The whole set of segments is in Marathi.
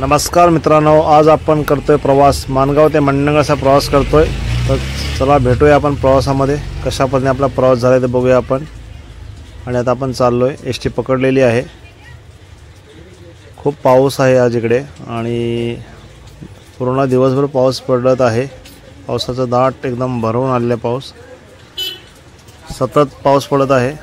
नमस्कार मित्रांनो, आज आपण करतोय प्रवास माणगाव ते मंडणगडचा प्रवास करतोय। तर चला भेटूया आपण प्रवासामध्ये, कशा पद्धतीने आपला प्रवास झाला ते बघूया आपण। आणि आता आपण चाललोय, एसटी पकडलेली आहे। खूप पाऊस आहे आज इकडे आणि पूर्ण दिवसभर पाऊस पडत आहे। पावसाचा दाट एकदम भरवून आलेला पाऊस, सतत पाऊस पडत आहे।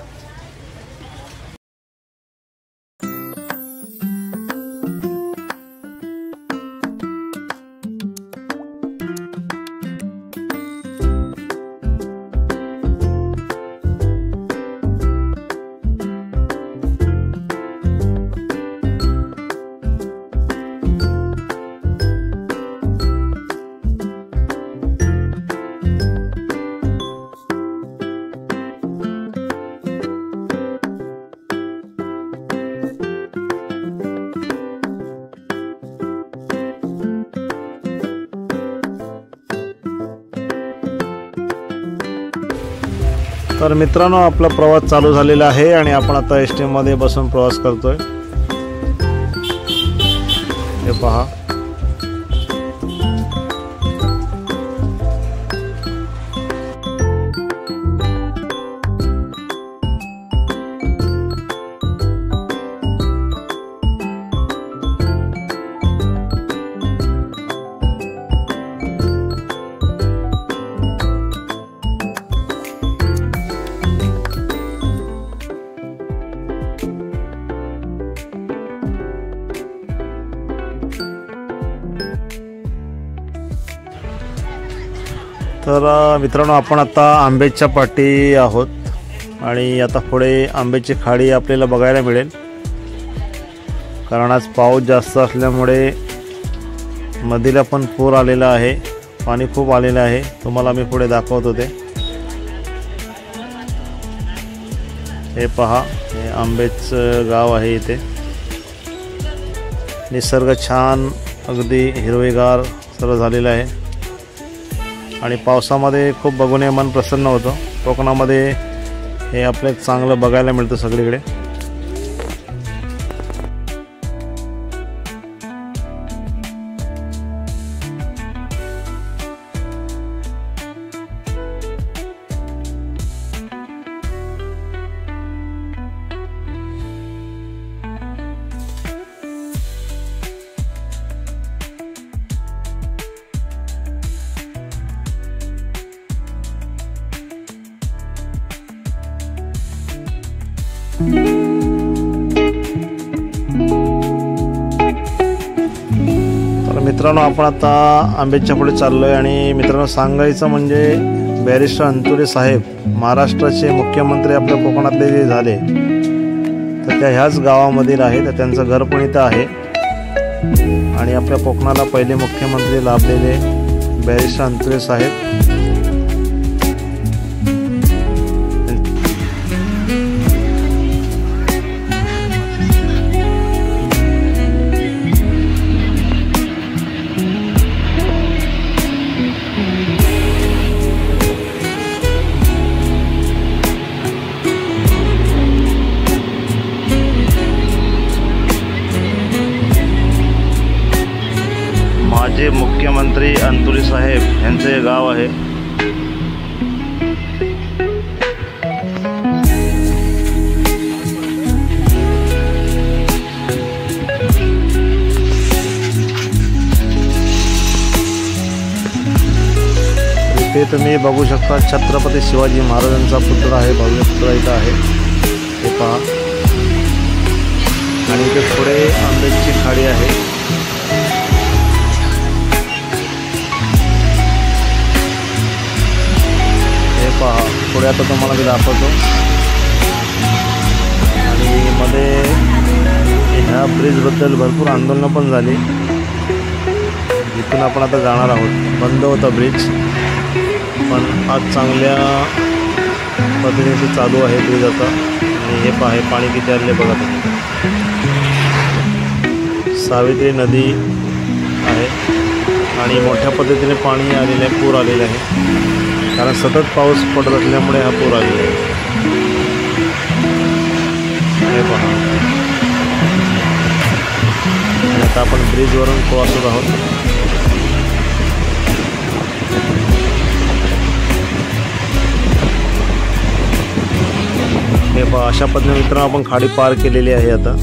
तर मित्रांनो, आपला प्रवास चालू झालेला आहे आणि आपण आता एसटी मध्ये बसून प्रवास करतोय। हे पहा, तर मित्रांनो, आपण आता आंब्याच्या पाटी आहोत आणि आता पुढे आंब्याची खाडी आपल्याला बघायला मिळेल। कारण आज पाऊस जास्त असल्यामुळे नदीला पण पूर आलेला आहे, पाणी खूप आलेलं आहे। तुम्हाला मी पुढे दाखवत होते। हे पहा, हे आंबेचं गाव आहे। इथे निसर्ग छान, अगदी हिरवेगार सर्व झालेलं आहे आणि पावसामध्ये खूप बघून मन प्रसन्न होतं। कोकणामध्ये हे आपल्याला चांगलं बघायला मिळतं सगळीकडे। तर मित्रांनो, आपण आता आंब्याच्या पुढे चाललोय आणि मित्रांनो, सांगायचं म्हणजे बॅरिस्टर अंतुले साहेब महाराष्ट्राचे मुख्यमंत्री आपल्या कोकणातले जे झाले तर त्या ह्याच गावामधील आहे। तर त्यांचं घर पण इथं आहे आणि आपल्या कोकणाला पहिले मुख्यमंत्री लाभलेले बॅरिस्टर अंतुले साहेब। माजी मुख्यमंत्री अंतुले साहेब यांचे गाव आहे। इथे तुम्ही बघू शकता, छत्रपती शिवाजी महाराजांचा पुतळा आहे, भव्य पुतळा इथं आहे। हे पहा, आणि इथे पुढे आंब्याची खाडी आहे। पहा, पुढे आता तुम्हाला मी दाखवतो। आणि मध्ये ह्या ब्रिजबद्दल भरपूर आंदोलनं पण झाली, जिथून आपण आता जाणार आहोत। बंद होता ब्रिज, पण आज चांगल्या पद्धतीने चालू आहे ब्रिज आता। आणि हे पहा, हे पाणी किती आले बघा तुम्ही। सावित्री नदी आहे आणि मोठ्या पद्धतीने पाणी आलेलं आहे, पूर आलेलं आहे। कारण सतत पाऊस पडत असल्यामुळे हा पूर आलेला आहे। हे पहा, आता आपण ब्रिजवरून पोहोचत आहोत. हे पहा, अशा पद्धतीने मित्रांनो आपण खाडी पार केलेली आहे आता.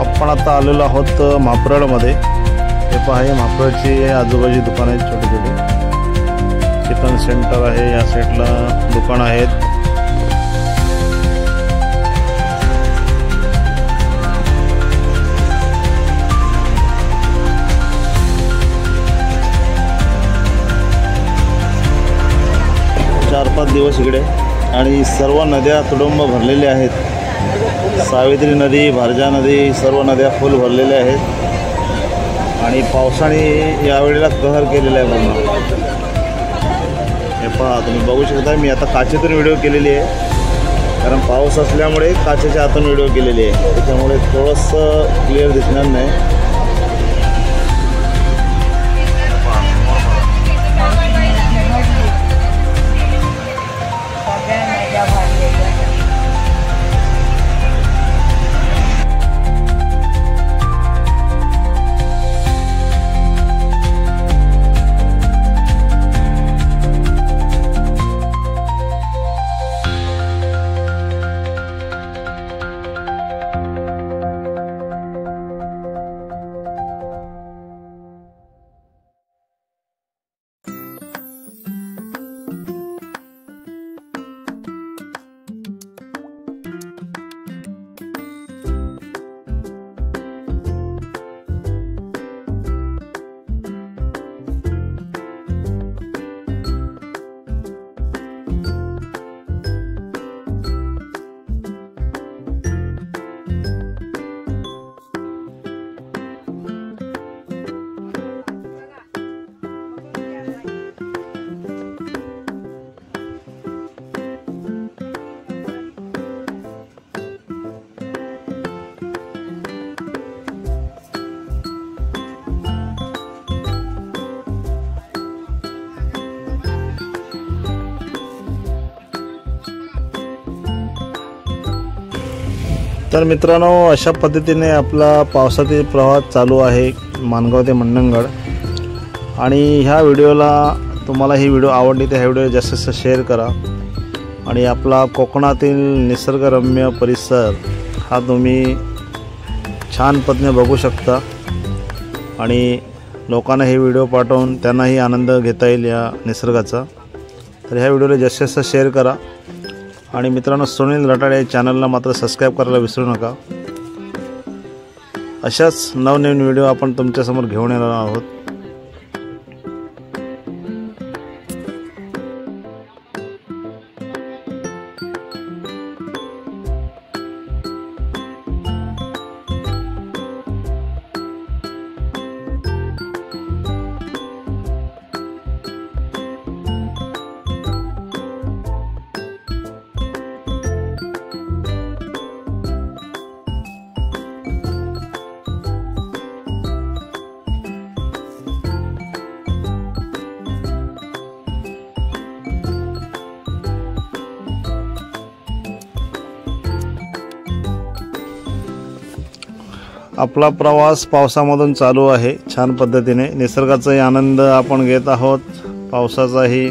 आपण आता आलेलो आहोत म्हाप्रळमध्ये. हे पहा, हे म्हाप्रळची आजूबाजूची दुकान आहेत छोटे छोटे. चिकन सेंटर आहे, या साईडला दुकान आहेत. चार पाच दिवस इकडे आणि सर्व नद्या तुडुंब भरलेल्या आहेत. सावित्री नदी, भारजा नदी, सर्व नद्या फुल भरलेल्या आहेत आणि पावसाने यावेळेला कहर केलेला आहे पूर्ण. हे पहा, तुम्ही बघू शकता. मी आता काचेतून व्हिडिओ केलेली आहे कारण पाऊस असल्यामुळे काचेच्या आतून व्हिडिओ केलेली आहे, त्याच्यामुळे थोडंसं क्लिअर दिसणार नाही. तर मित्रांनो, अशा पद्धतीने आपला पावसातील प्रवास चालू आहे माणगाव ते मंडणगड. आणि ह्या व्हिडिओला तुम्हाला ही व्हिडिओ आवडली तर ह्या व्हिडिओ जास्तीत जास्त शेअर करा. आणि आपला कोकणातील निसर्गरम्य परिसर हा तुम्ही छान पद्धतीने बघू शकता आणि लोकांना हे व्हिडिओ पाठवून त्यांनाही आनंद घेता येईल या निसर्गाचा. तर ह्या व्हिडिओला जास्तीत जास्त शेअर करा. आणि मित्रांनो, सुनील रटाळे या चॅनलला मात्र सबस्क्राईब करायला विसरू नका. अशाच नवनवीन व्हिडिओ आपण तुमच्यासमोर घेऊन येणार आहोत. आपला प्रवास पावसामधून चालू आहे छान पद्धतीने। निसर्गाचाही आनंद आपण घेत आहोत, पावसाचाही।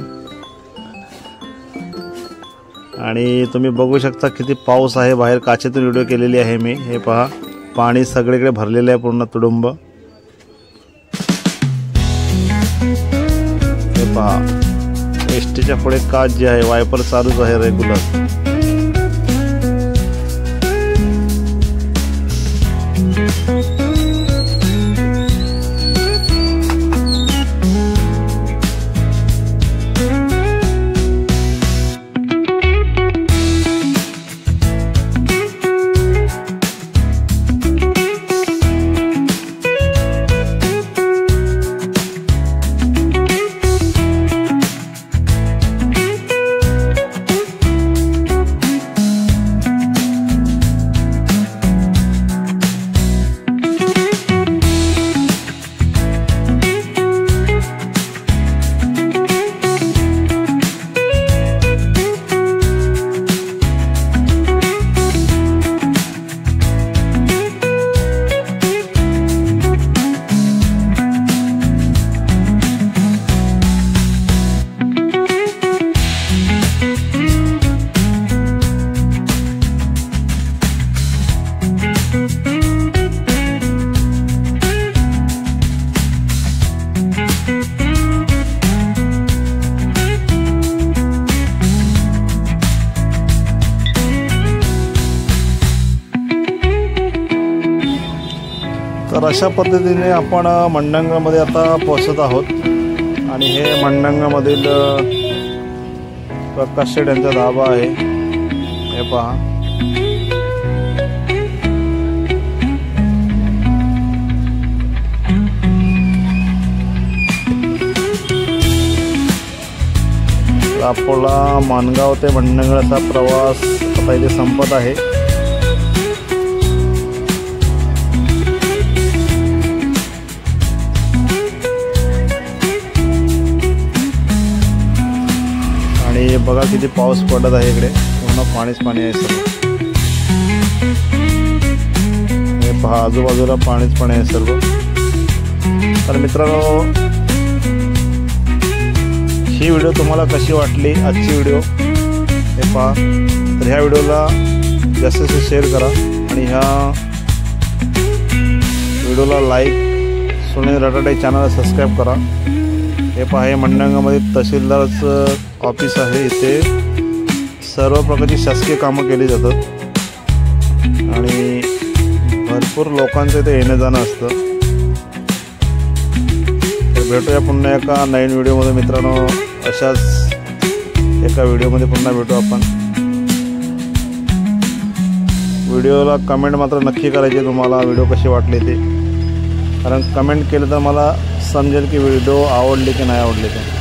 आणि तुम्ही बघू शकता किती पाऊस आहे बाहेर। काचेतून व्हिडिओ केलेली आहे मी। हे पहा, पाणी सगळीकडे भरलेले आहे, पूर्ण तुडुंब। हे पहा, एसटीच्या पुढे काच जे आहे, वायपर चालूच आहे रेग्युलर। तर अशा पद्धतीने आपण मंडणगडमध्ये आता पोहोचत आहोत। आणि हे मंडणगडमधील प्रकाश शेठ यांचा धाबा आहे। हे पहा, अकोला माणगाव ते मंडणगडचा प्रवास आता इथे संपत आहे। आणि बघा किती पाऊस पडत आहे इकडे, पूर्ण पाणीच पाणी आहे सर्व। हे पहा, आजूबाजूला पाणीच पाणी आहे सर्व। तर मित्रांनो, ही व्हिडिओ तुम्हाला कशी वाटली आजची व्हिडिओ हे पहा। तर ह्या व्हिडिओला जास्तीत जास्त शेअर करा आणि ह्या व्हिडिओला लाईक, सुनील रटाटे चॅनलला सबस्क्राईब करा। हे पहा, हे मंडणगडमध्ये तहसीलदारचं ऑफिस आहे। इथे सर्व प्रकारची शासकीय कामं केली जातात आणि भरपूर लोकांचं इथे येणं जाणं असतं। तर भेटूया पुन्हा एका नवीन व्हिडिओमध्ये मित्रांनो। अशाच एका व्हिडिओमध्ये पुन्हा भेटू आपण। व्हिडिओला कमेंट मात्र नक्की करायची तुम्हाला व्हिडिओ कशी वाटली ते, कारण कमेंट केलं तर मला समजेल की व्हिडिओ आवडली की नाही आवडली ते।